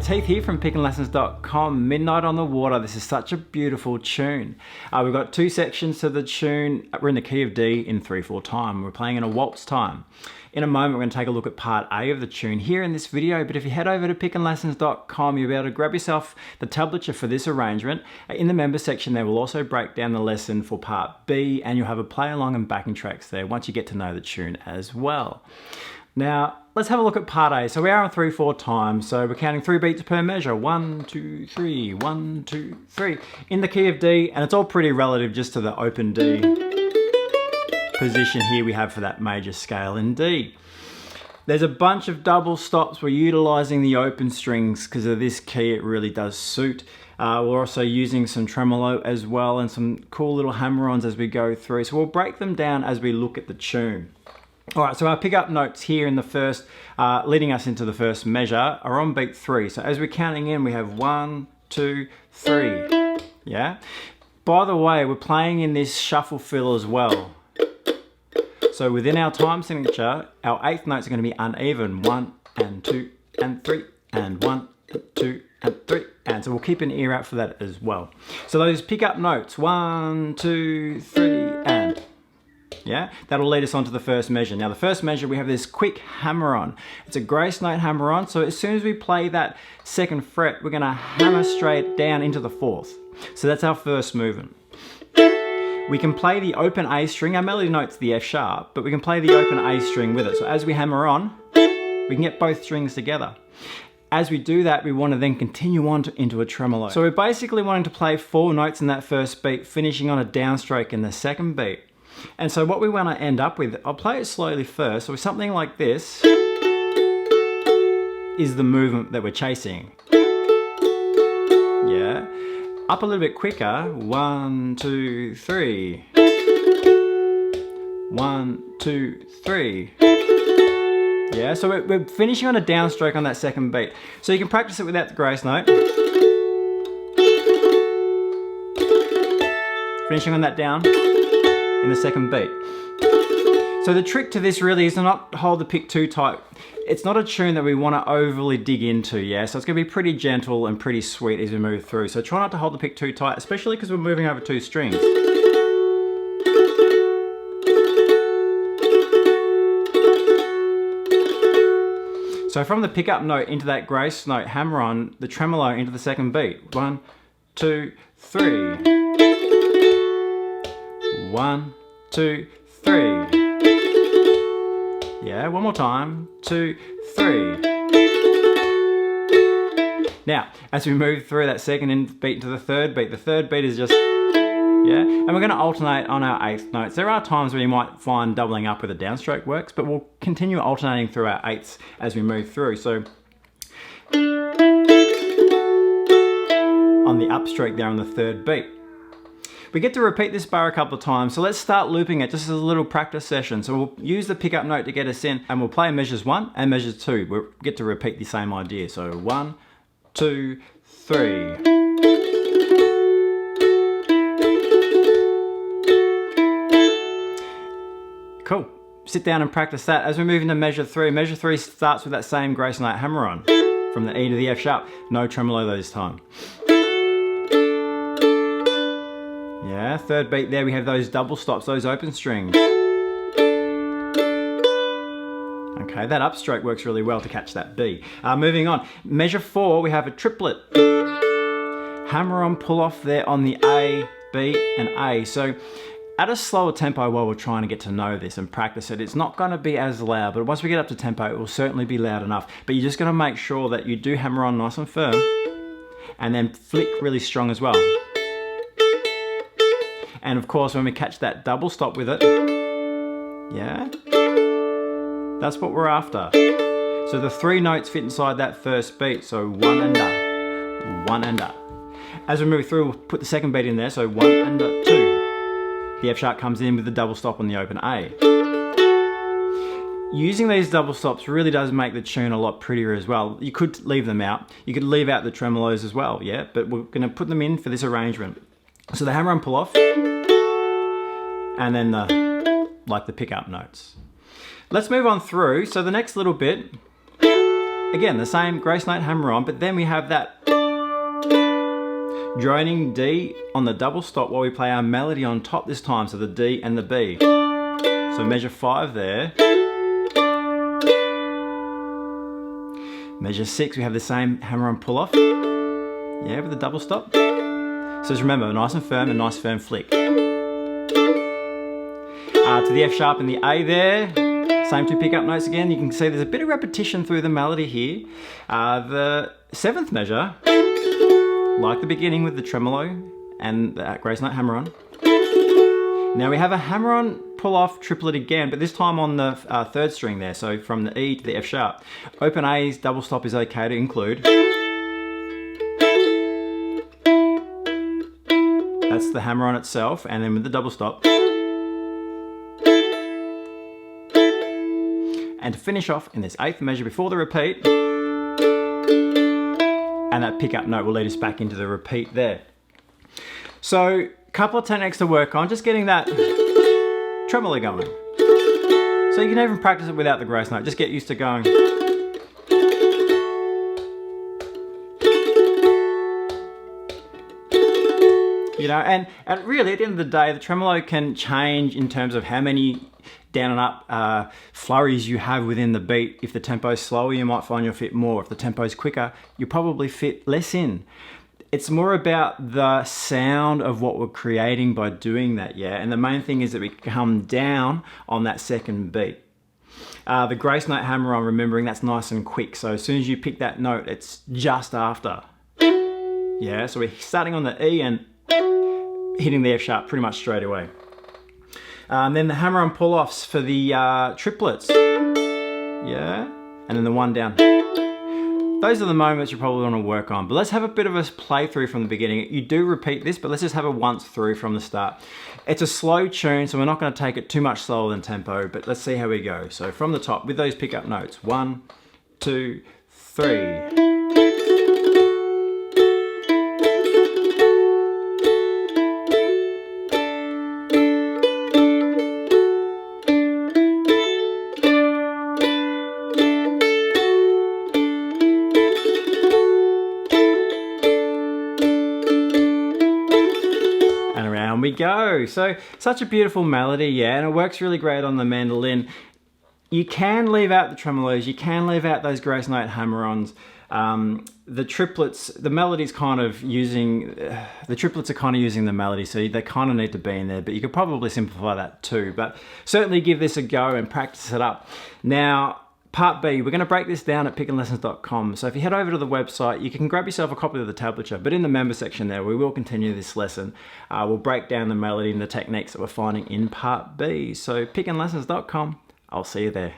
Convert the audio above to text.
it's Heath here from pickinglessons.com. Midnight on the Water. This is such a beautiful tune. We've got two sections to the tune. We're in the key of D in 3/4 time. We're playing in a waltz time. In a moment, we're going to take a look at part A of the tune here in this video, but if you head over to pickinglessons.com, you'll be able to grab yourself the tablature for this arrangement. In the members section there, we'll also break down the lesson for part B, and you'll have a play along and backing tracks there once you get to know the tune as well. Now, let's have a look at part A. So we are on 3/4 time, so we're counting 3 beats per measure. 1, 2, 3, 1, 2, 3. In the key of D, and it's all pretty relative just to the open D position here we have for that major scale in D. There's a bunch of double stops. We're utilizing the open strings because of this key, it really does suit. We're also using some tremolo as well and some cool little hammer-ons as we go through. So we'll break them down as we look at the tune. All right, so our pickup notes here in the first, leading us into the first measure, are on beat 3. So as we're counting in, we have 1, 2, 3. Yeah. By the way, we're playing in this shuffle fill as well. So within our time signature, our 8th notes are going to be uneven. 1 and 2 and 3 and 1 and 2 and 3. And so we'll keep an ear out for that as well. So those pickup notes, 1, 2, 3, and. Yeah, that'll lead us on to the first measure. Now the first measure, we have this quick hammer-on. It's a grace note hammer-on, so as soon as we play that 2nd fret, we're going to hammer straight down into the 4th. So that's our first movement. We can play the open A string. Our melody note's the F sharp, but we can play the open A string with it. So as we hammer on, we can get both strings together. As we do that, we want to then continue on into a tremolo. So we're basically wanting to play 4 notes in that first beat, finishing on a downstroke in the 2nd beat. And so what we want to end up with, I'll play it slowly first, so something like this is the movement that we're chasing. Yeah. Up a little bit quicker, 1, 2, 3. 1, 2, 3. Yeah, so we're finishing on a downstroke on that 2nd beat. So you can practice it without the grace note. Finishing on that down in the 2nd beat. So the trick to this really is to not hold the pick too tight. It's not a tune that we want to overly dig into, yeah? So it's going to be pretty gentle and pretty sweet as we move through. So try not to hold the pick too tight, especially because we're moving over 2 strings. So from the pickup note into that grace note hammer on, the tremolo into the 2nd beat. 1, 2, 3. 1, 2, 3. Yeah, one more time. 2, 3. Now, as we move through that 2nd beat to the 3rd beat, the 3rd beat is just, yeah, and we're going to alternate on our 8th notes. There are times where you might find doubling up with a downstroke works, but we'll continue alternating through our 8ths as we move through. So, on the upstroke there on the 3rd beat. We get to repeat this bar a couple of times, so let's start looping it just as a little practice session. So we'll use the pickup note to get us in, and we'll play measures 1 and measures 2. We'll get to repeat the same idea. So 1, 2, 3. Cool. Sit down and practice that. As we move into measure 3, measure 3 starts with that same grace note hammer on from the E to the F sharp. No tremolo this time. Yeah, 3rd beat there, we have those double stops, those open strings. Okay, that upstroke works really well to catch that B. Moving on, measure 4, we have a triplet. Hammer on, pull off there on the A, B, and A. So at a slower tempo while we're trying to get to know this and practice it, it's not going to be as loud, but once we get up to tempo, it will certainly be loud enough. But you're just going to make sure that you do hammer on nice and firm, and then flick really strong as well. And of course, when we catch that double stop with it, yeah, that's what we're after. So the 3 notes fit inside that first beat. So 1 under, 1 under. As we move through, we'll put the 2nd beat in there. So 1 under, 2. The F sharp comes in with the double stop on the open A. Using these double stops really does make the tune a lot prettier as well. You could leave them out. You could leave out the tremolos as well, yeah, but we're going to put them in for this arrangement. So the hammer on pull off, and then the pickup notes. Let's move on through. So the next little bit again, the same grace note hammer on, but then we have that droning D on the double stop while we play our melody on top this time, so the D and the B. So measure 5 there. Measure 6, we have the same hammer on pull off. Yeah, with the double stop. So just remember, nice and firm, a nice firm flick. To the F sharp and the A there. Same 2 pickup notes again. You can see there's a bit of repetition through the melody here. The 7th measure, like the beginning with the tremolo and the grace note hammer on. Now we have a hammer on pull off triplet again, but this time on the 3rd string there, so from the E to the F sharp. Open A's double stop is okay to include. That's the hammer on itself, and then with the double stop. And to finish off in this 8th measure before the repeat, and that pickup note will lead us back into the repeat there. So, a couple of techniques to work on, just getting that tremolo going. So you can even practice it without the grace note, just get used to going. You know, and really at the end of the day, the tremolo can change in terms of how many down and up flurries you have within the beat. If the tempo's slower, you might find you'll fit more. If the tempo's quicker, you probably fit less in. It's more about the sound of what we're creating by doing that, yeah? And the main thing is that we come down on that 2nd beat. The grace note hammer on, remembering that's nice and quick. So as soon as you pick that note, it's just after. Yeah, so we're starting on the E and hitting the F sharp pretty much straight away. Then the hammer on pull-offs for the triplets. Yeah, and then the 1 down. Those are the moments you probably want to work on. But let's have a bit of a play through from the beginning. You do repeat this, but let's just have a once through from the start. It's a slow tune, so we're not going to take it too much slower than tempo, but let's see how we go. So from the top with those pickup notes. 1, 2, 3. We go. So such a beautiful melody, yeah, and it works really great on the mandolin. You can leave out the tremolos, you can leave out those grace note hammer-ons. The triplets, the melody's kind of using, the triplets are kind of using the melody, so they kind of need to be in there, but you could probably simplify that too. But certainly give this a go and practice it up. Now, Part B, we're going to break this down at pickinlessons.com. So if you head over to the website, you can grab yourself a copy of the tablature, but in the member section there, we will continue this lesson. We'll break down the melody and the techniques that we're finding in Part B. So pickinlessons.com, I'll see you there.